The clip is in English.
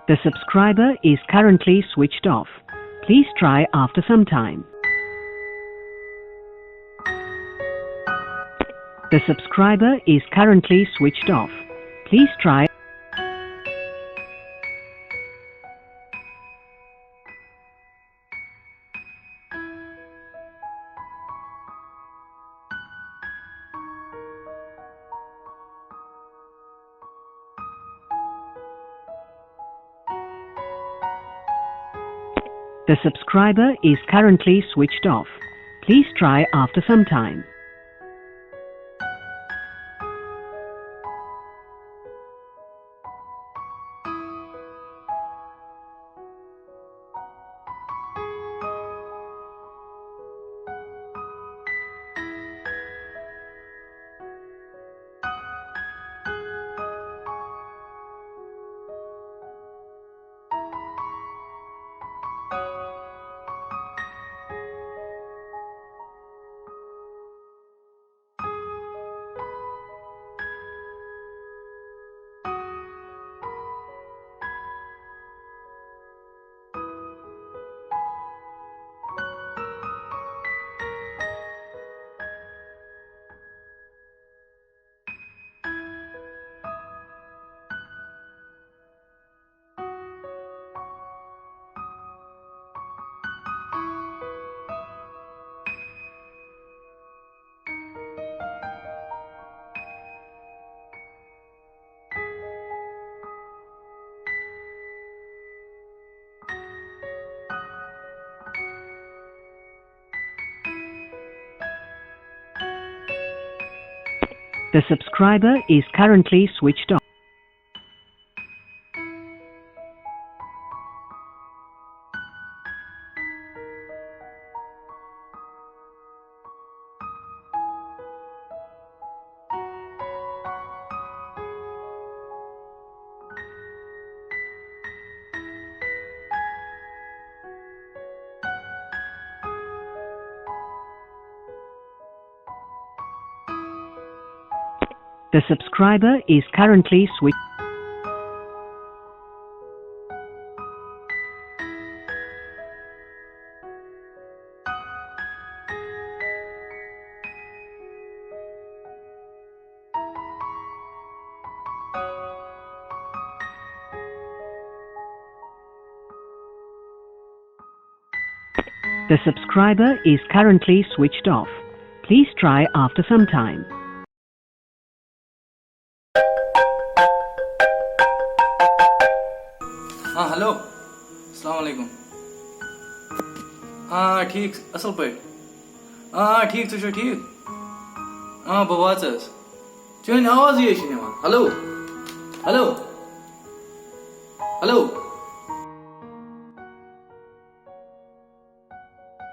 The subscriber is currently switched off. Please try after some time. The subscriber is currently switched off. Please try. The subscriber is currently switched off. Please try after some time. The subscriber is currently switched off. The subscriber is currently switched. The subscriber is currently switched off. Please try after some time. हाँ hello अस्सलाम वालेकुम हाँ ठीक असल पे हाँ ठीक तुझे ठीक हाँ बवाच चुन आवाज ये हेलो हेलो हेलो